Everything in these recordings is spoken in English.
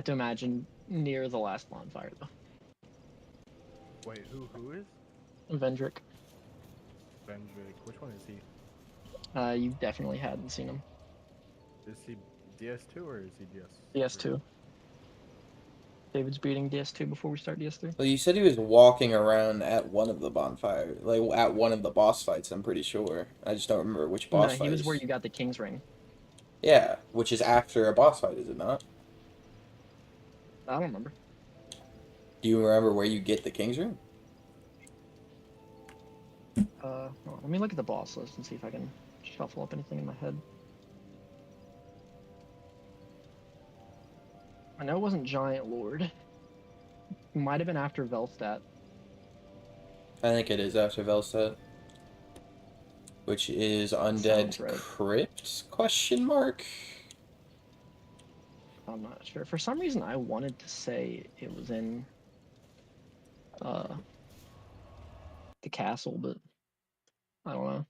have to imagine near the last bonfire though. Wait, who is? Vendrick. Vendrick. Which one is he? You definitely hadn't seen him. Is he DS2 or is he DS3? DS2. David's beating DS2 before we start DS3. Well, you said he was walking around at one of the bonfires, like at one of the boss fights, I'm pretty sure. I just don't remember which boss No, fight. he was where you got the King's Ring. Yeah, which is after a boss fight, is it not? I don't remember. Do you remember where you get the King's Ring? Let me look at the boss list and see if I can shuffle up anything in my head. I know it wasn't Giant Lord. It might have been after Velstadt. I think it is after Velstadt. Which is Undead Right. Crypt? Question mark? I'm not sure. For some reason, I wanted to say it was in the castle, but I don't know.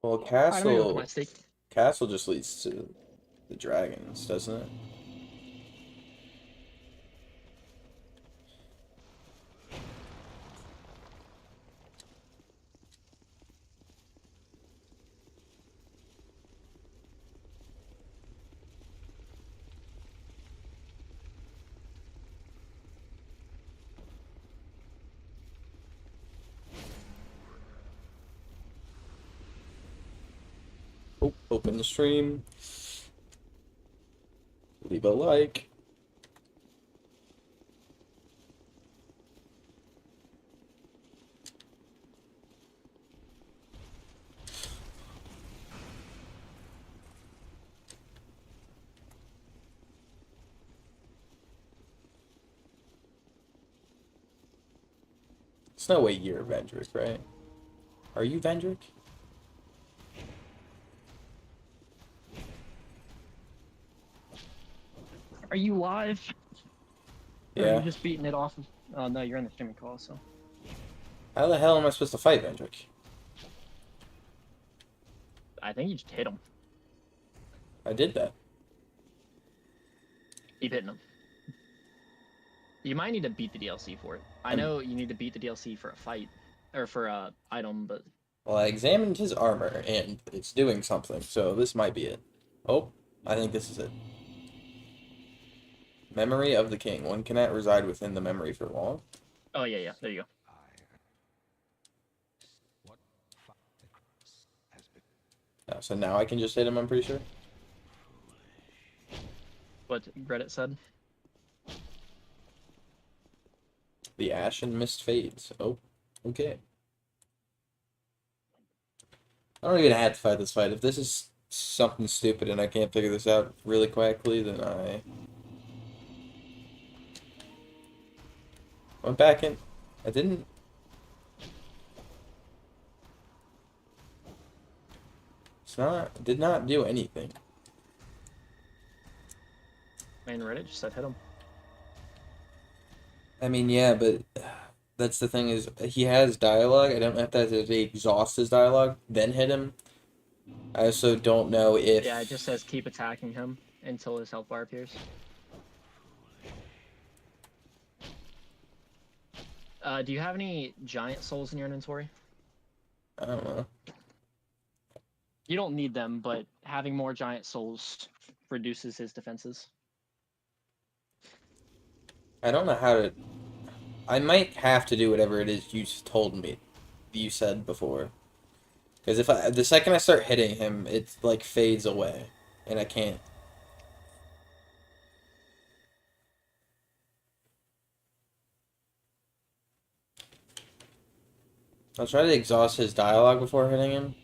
Well, I don't know. My stake. Castle just leads to the dragons, doesn't it? Oh, open the stream. Leave a like. It's no way you're Vendrick, right? Are you Vendrick? Are you live? Or are Yeah. you just beating it off of... Oh, no, you're in the streaming call, so... How the hell am I supposed to fight Vendrick? I think you just hit him. I did that. Keep hitting him. You might need to beat the DLC for it. I know you need to beat the DLC for a fight. Or for a item, but... Well, I examined his armor, and it's doing something, so this might be it. Oh, I think this is it. Memory of the king. One cannot reside within the memory for long. Oh, yeah. There you go. So now I can just hit him, I'm pretty sure. What Reddit said. The ashen mist fades. Oh, okay. I don't even have to fight this fight. If this is something stupid and I can't figure this out really quickly, then I went back in. I didn't. Did not do anything. Main Reddit just said hit him. I mean, yeah, but that's the thing is he has dialogue. I don't have to exhaust his dialogue, then hit him. I also don't know if... Yeah, it just says keep attacking him until his health bar appears. Do you have any giant souls in your inventory? I don't know. You don't need them, but having more giant souls reduces his defenses. I don't know how to... I might have to do whatever it is you told me. You said before. Because if the second I start hitting him, it like fades away. And I can't. I'll try to exhaust his dialogue before hitting him.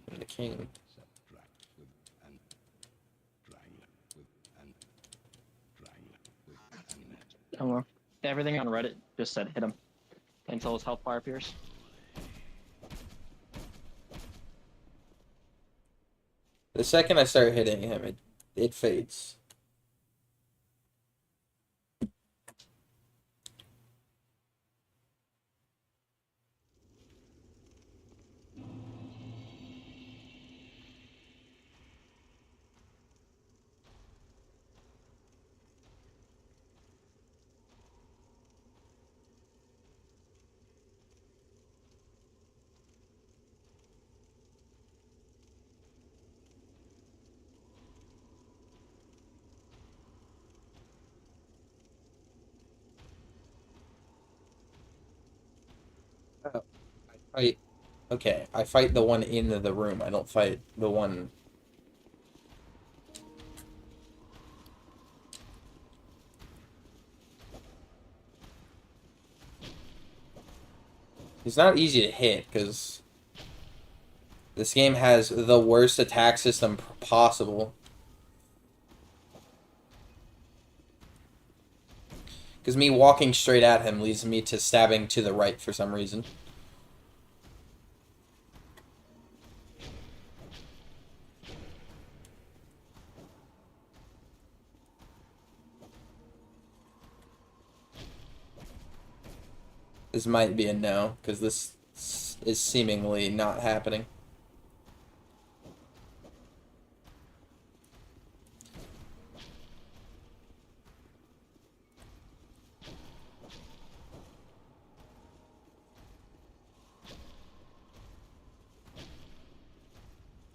I'm the king. I don't know. Everything on Reddit just said hit him until his health bar appears. The second I start hitting him, it fades. I okay. I fight the one in the room. I don't fight the one. It's not easy to hit because this game has the worst attack system possible. Because me walking straight at him leads me to stabbing to the right for some reason. This might be a no, because this is seemingly not happening.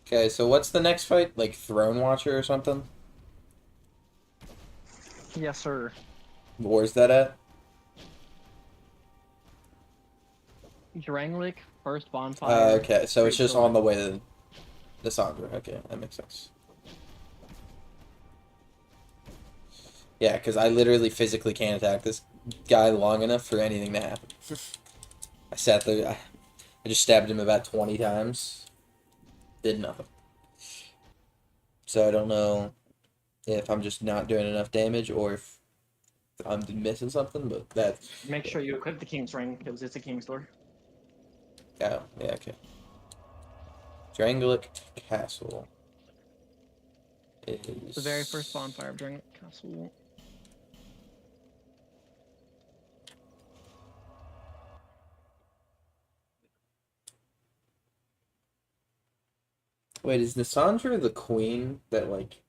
Okay, so what's the next fight? Like Throne Watcher or something? Yes, sir. Where's that at? Drangleic, first bonfire. Okay, so it's straight just to on the left. way to the Sandra. Okay, that makes sense. Yeah, because I literally physically can't attack this guy long enough for anything to happen. I sat there, I just stabbed him about 20 times. Did nothing. So I don't know if I'm just not doing enough damage or if I'm missing something, but that's... Make sure you equip the King's Ring, because it's a King's Door. Oh, yeah, okay. Drangleic Castle is... The very first bonfire of Drangleic Castle. Wait, is Nisandra the queen that, like,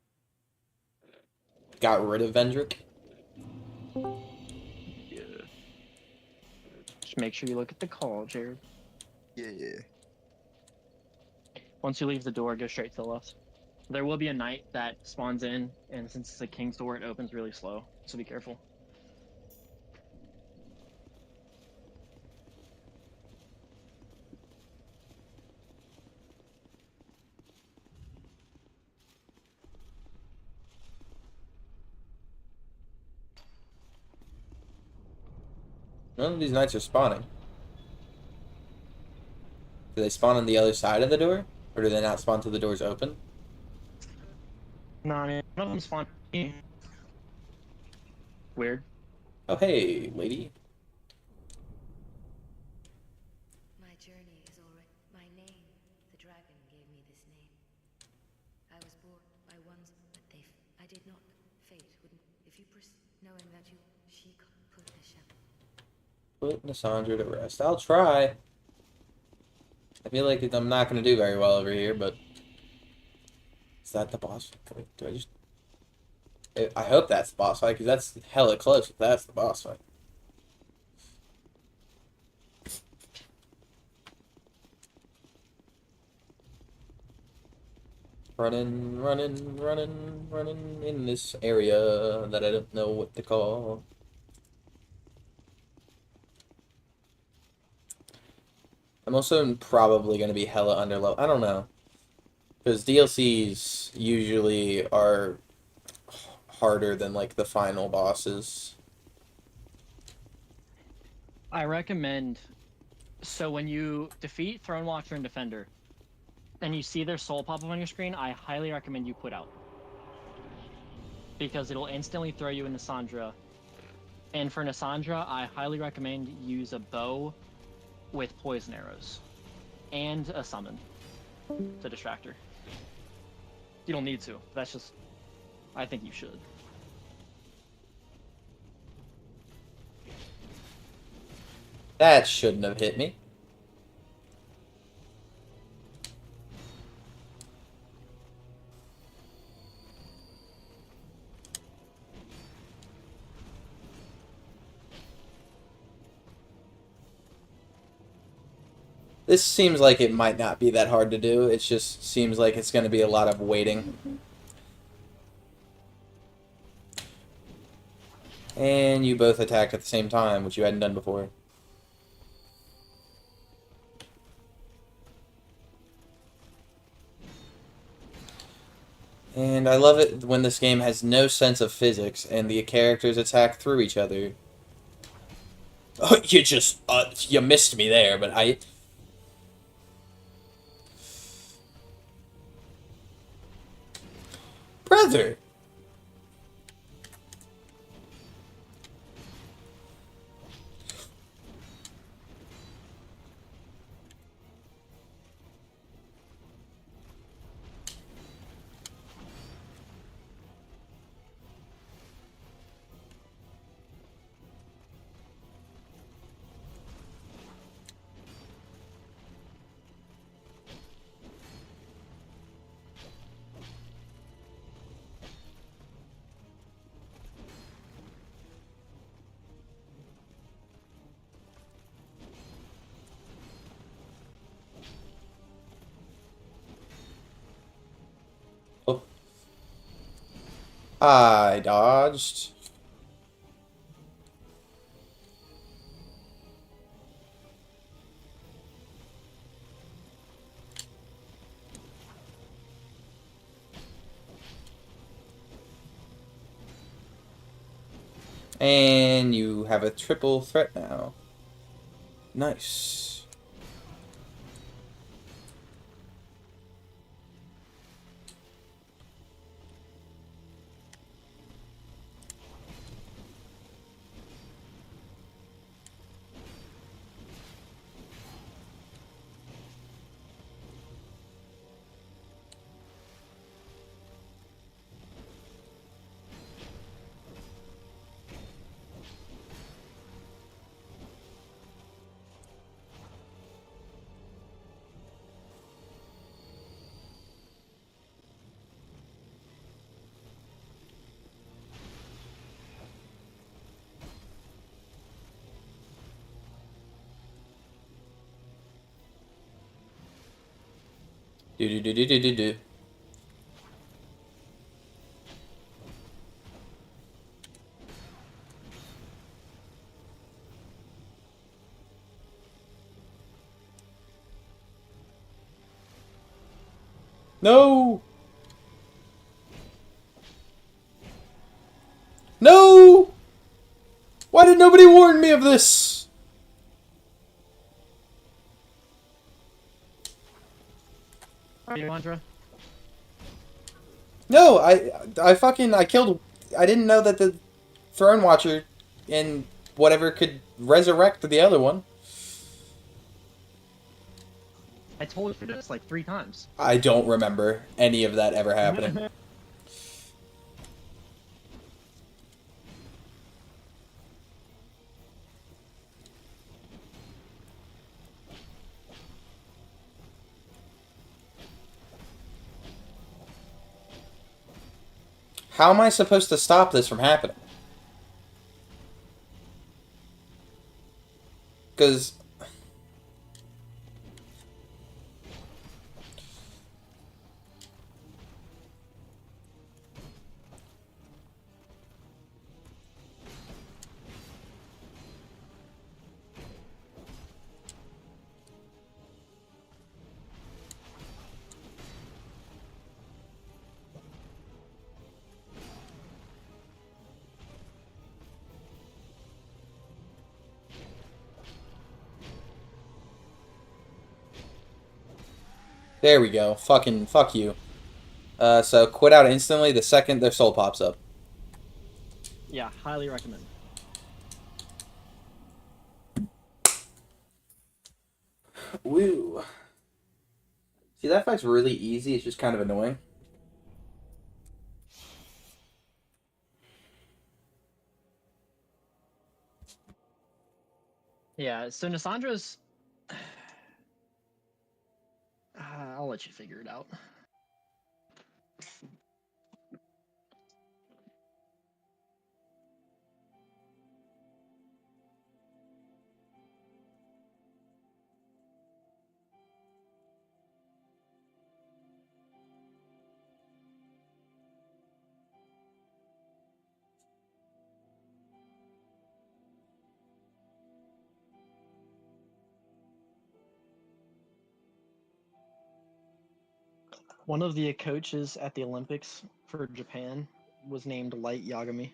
got rid of Vendrick? Yeah. Just make sure you look at the call, Jared. Yeah. Once you leave the door, go straight to the left. There will be a knight that spawns in, and since it's a King's Door, it opens really slow, so be careful. None of these knights are spawning. Do they spawn on the other side of the door? Or do they not spawn till the door's open? No, I mean, none of them spawn. Weird. Oh, hey, lady. My journey is already my name. The dragon gave me this name. I was born by ones, but I did not. Fate wouldn't. If you knowing that she put a shadow. Put Nisandra to rest. I'll try. I feel like I'm not going to do very well over here, but... Is that the boss? Wait, do I just... I hope that's the boss fight, because that's hella close if that's the boss fight. Running, running, running, running in this area that I don't know what to call. I'm also probably going to be hella underleveled. I don't know. Because DLCs usually are harder than, like, the final bosses. I recommend, so when you defeat Throne Watcher and Defender, and you see their soul pop up on your screen, I highly recommend you quit out. Because it'll instantly throw you into Nisandra. And for Nisandra, I highly recommend you use a bow with poison arrows. And a summon to distract her. You don't need to. That's just... I think you should. That shouldn't have hit me. This seems like it might not be that hard to do. It just seems like it's going to be a lot of waiting. And you both attacked at the same time, which you hadn't done before. And I love it when this game has no sense of physics and the characters attack through each other. Oh, you missed me there, but I... Brother! Oh. I dodged. And you have a triple threat now. Nice. Do. No! No! Why did nobody warn me of this? Are you, Andra? No, I killed... I didn't know that the Throne Watcher and whatever could resurrect the other one. I told you this like 3 times. I don't remember any of that ever happening. How am I supposed to stop this from happening? Because... There we go. Fucking fuck you. So quit out instantly the second their soul pops up. Yeah, highly recommend. Woo. See, that fight's really easy. It's just kind of annoying. Yeah, so Nassandra's... I'll let you figure it out. One of the coaches at the Olympics for Japan was named Light Yagami.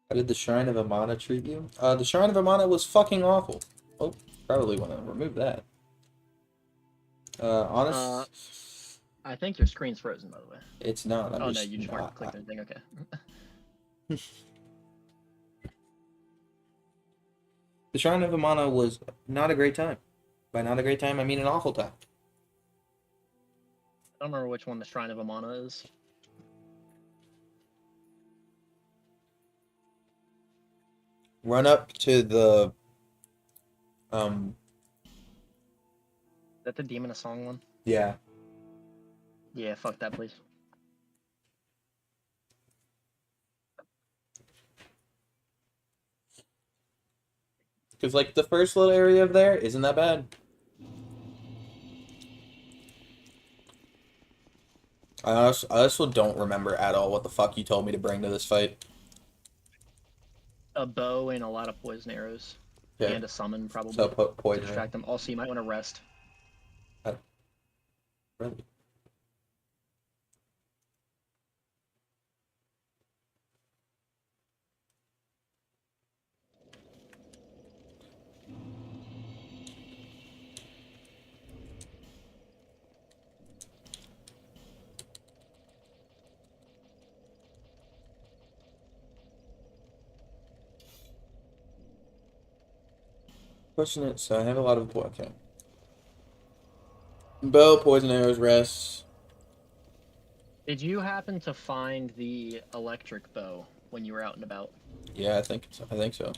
How did the Shrine of Amana treat you? The Shrine of Amana was fucking awful. Oh, probably want to remove that. Honest, I think your screen's frozen, by the way. it's not. I'm Oh no, just you just not. clicked anything. Okay. The Shrine of Amana was not a great time. By not a great time, I mean an awful time. I don't remember which one the Shrine of Amana is. Run up to the Is that the Demon of Song one? yeah. Yeah, fuck that, please. Because like the first little area of there isn't that bad. I also don't remember at all what the fuck you told me to bring to this fight. A bow and a lot of poison arrows. Yeah. And a summon, probably. So To poison. distract them. Also, you might want to rest. Really? Question it. So I have a lot of okay. Bow, poison arrows, rest. Did you happen to find the electric bow when you were out and about? Yeah, I think so.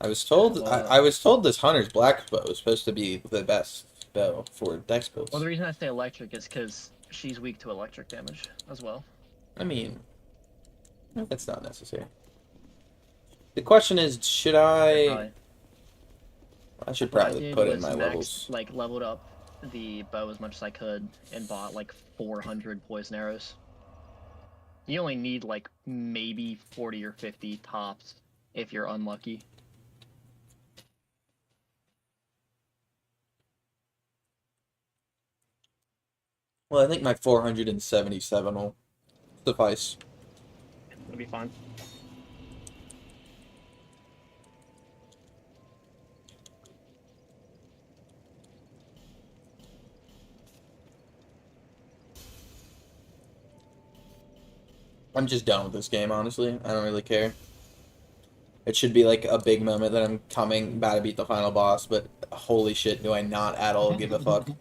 I was told Well, I was told this hunter's black bow is supposed to be the best bow for dex builds. Well, the reason I say electric is because she's weak to electric damage as well. I mean, that's not necessary. The question is, should I? I should What I probably did put in was my maxed, levels. like leveled up the bow as much as I could and bought like 400 poison arrows. You only need like maybe 40 or 50 tops if you're unlucky. Well, I think my 477 will suffice. It'll be fine. I'm just done with this game, honestly. I don't really care. It should be like a big moment that I'm coming, about to beat the final boss, but holy shit, do I not at all give a fuck. There until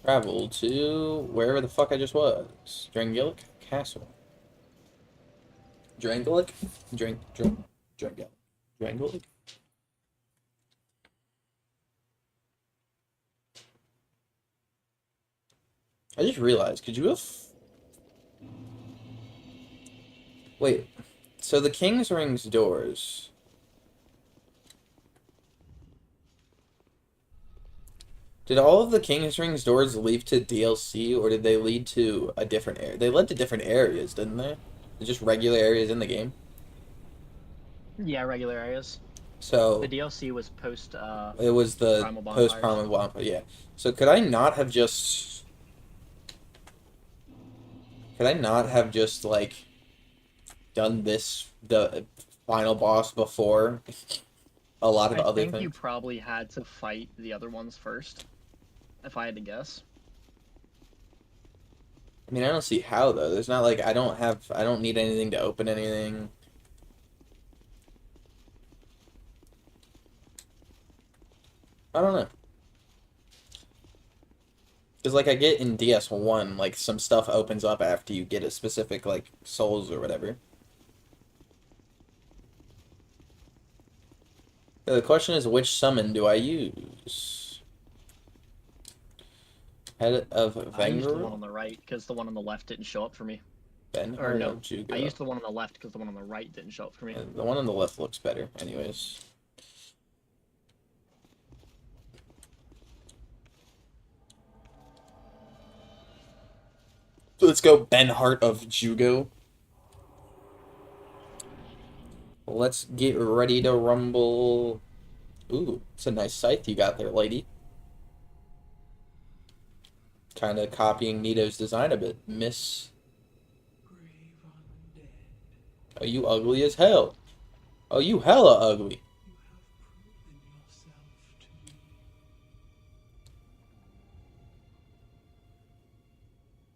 Travel to wherever the fuck I just was. Drangelic Castle. Drangelic? Drangelic. Drangelic? I just realized, could you have... Wait, so the King's Ring's doors... Did all of the King's Ring's doors lead to DLC, or did they lead to a different area? They led to different areas, didn't they? They're just regular areas in the game. Yeah, regular areas. So The DLC was post. it was the Primal post Bonfires. Primal Bonfire, yeah. So could I not have just like done the final boss before a lot of I other think you things? probably had to fight the other ones first, if I had to guess. I mean, I don't see how though. There's not like I don't need anything to open anything. I don't know. Because, like, I get in DS1, like, some stuff opens up after you get a specific, like, souls or whatever. The question is, which summon do I use? Head of I used the one Vengar? on the right because the one on the left didn't show up for me. Or Benhart no, of I Jugo. used the one on the left because the one on the right didn't show up for me. The one on the left looks better, anyways. So let's go Benhart of Jugo. Let's get ready to rumble. Ooh, it's a nice scythe you got there, lady. Kind of copying Nito's design a bit. Miss. Oh, you ugly as hell. Oh, you hella ugly.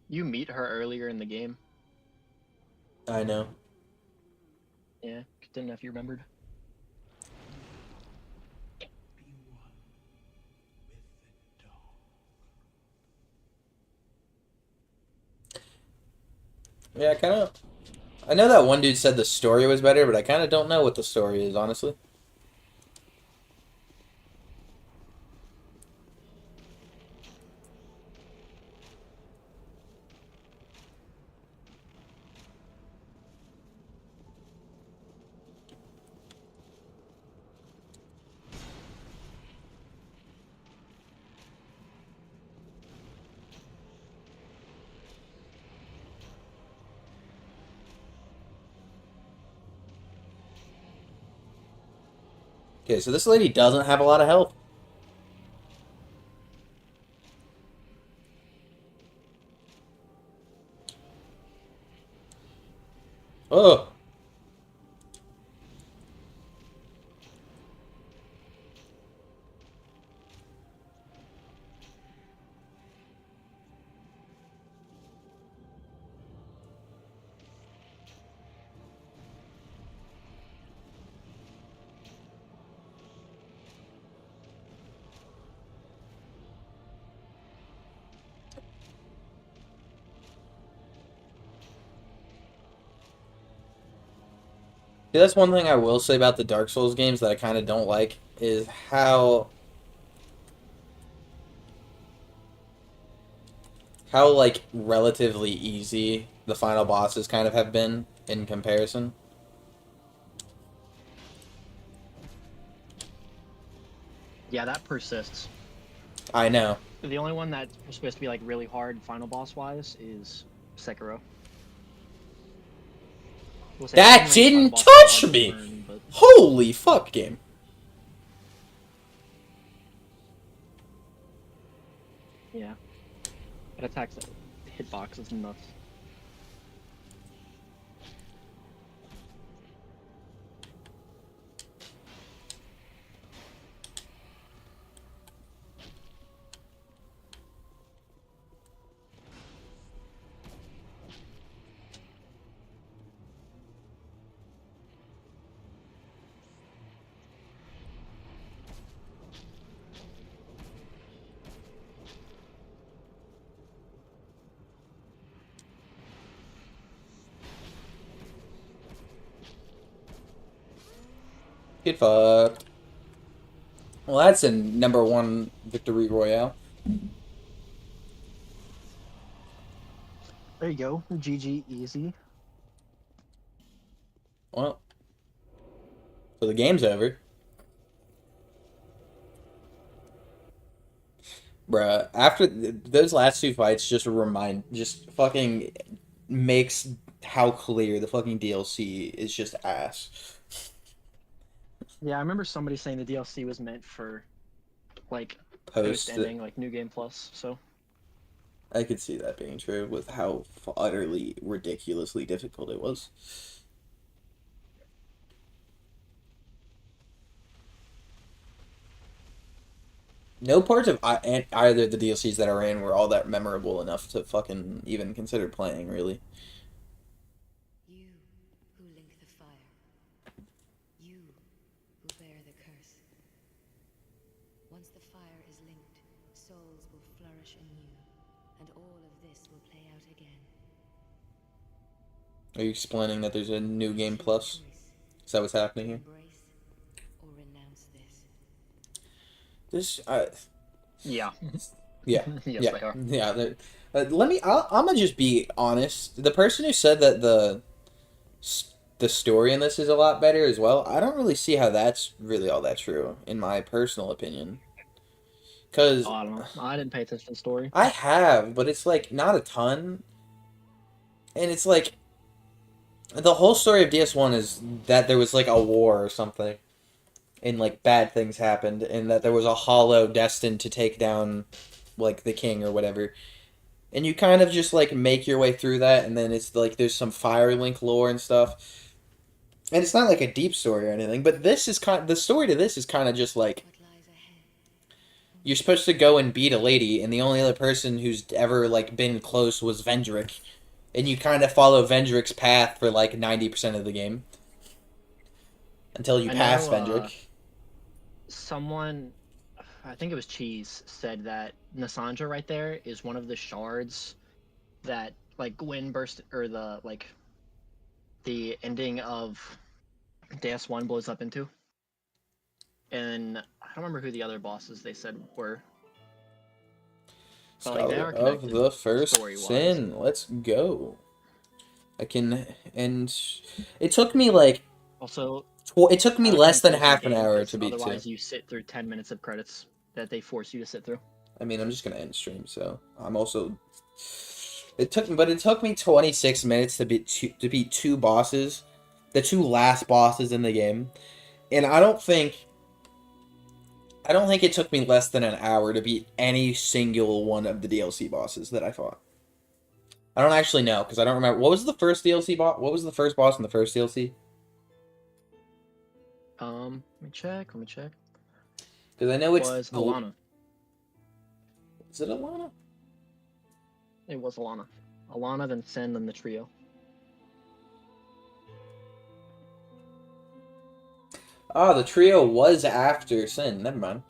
You meet her earlier in the game. I know. Yeah, didn't know if you remembered. Yeah, I know that one dude said the story was better, but I kind of don't know what the story is, honestly. Okay, so this lady doesn't have a lot of health. Oh. See, that's one thing I will say about the Dark Souls games that I kind of don't like is how like relatively easy the final bosses kind of have been in comparison. Yeah, that persists. I know. The only one that's supposed to be like really hard final boss wise is Sekiro. We'll say That Elden Ring's final didn't boss is touch hard to me! learn, but Holy fuck, game. yeah, it attacks hitbox is nuts. Get fucked. Well, that's a #1 victory royale. There you go, GG easy. Well, so the game's over. Bruh, after those last two fights just fucking makes how clear the fucking DLC is just ass. Yeah, I remember somebody saying the DLC was meant for like post Post, ending, like New Game Plus. So I could see that being true with how utterly ridiculously difficult it was. No parts of either of the DLCs that are in were all that memorable enough to fucking even consider playing, really. You who link the fire. You who bear the curse. Once the fire is linked, souls will flourish anew. and all of this will play out again. Are you explaining that there's a new game It's your plus? choice. Is that what's happening here? Embrace or renounce this. This, Yeah. yeah, Yes, yeah, they are. yeah. I'm gonna just be honest. The person who said that the story in this is a lot better as well, I don't really see how that's really all that true, in my personal opinion. Because Oh, I don't know. I didn't pay attention to the story. I have, but it's like not a ton. And it's like the whole story of DS1 is that there was like a war or something, and like bad things happened, and that there was a hollow destined to take down like the king or whatever. And you kind of just like make your way through that, and then it's like there's some Firelink lore and stuff. And it's not like a deep story or anything, but this is the story to this is kind of just like What lies ahead? you're supposed to go and beat a lady, and the only other person who's ever like been close was Vendrick, and you kind of follow Vendrick's path for like 90% of the game until you I pass know, Vendrick. Someone, I think it was Cheese, said that Nasandra right there is one of the shards that like Gwyn burst, or the ending of DS1 blows up into. And I don't remember who the other bosses they said were. But like they Scholar are of connected the First story-wise. Sin. Let's go. And it took me like Also, it took me out of less than 10 half close an the game, hour 'cause to beat two. otherwise you sit through 10 minutes of credits that they force you to sit through. I mean, I'm just gonna end stream, so I'm also. It took me 26 minutes to beat two bosses, the two last bosses in the game, and I don't think it took me less than an hour to beat any single one of the DLC bosses that I fought. I don't actually know because I don't remember what was the first DLC boss. What was the first boss in the first DLC? Let me check. Because I know It it's was Alana. Is it Alana? It was Alana. Alana, then Sen, then the trio. Oh, the trio was after Sin. Never mind.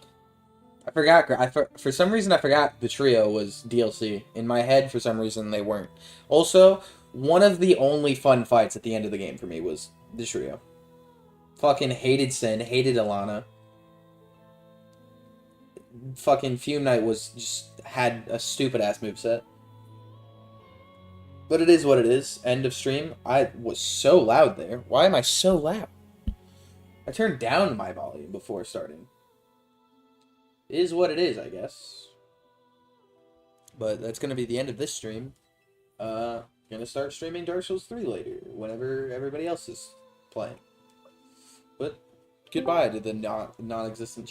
I forgot. For some reason, I forgot the trio was DLC. In my head, for some reason, they weren't. Also, one of the only fun fights at the end of the game for me was the trio. Fucking hated Sin, hated Alana. Fucking Fume Knight had a stupid ass moveset. But it is what it is. End of stream. I was so loud there. Why am I so loud? I turned down my volume before starting. It is what it is, I guess. But that's gonna be the end of this stream. Gonna start streaming Dark Souls 3 later, whenever everybody else is playing. But goodbye to the non-existent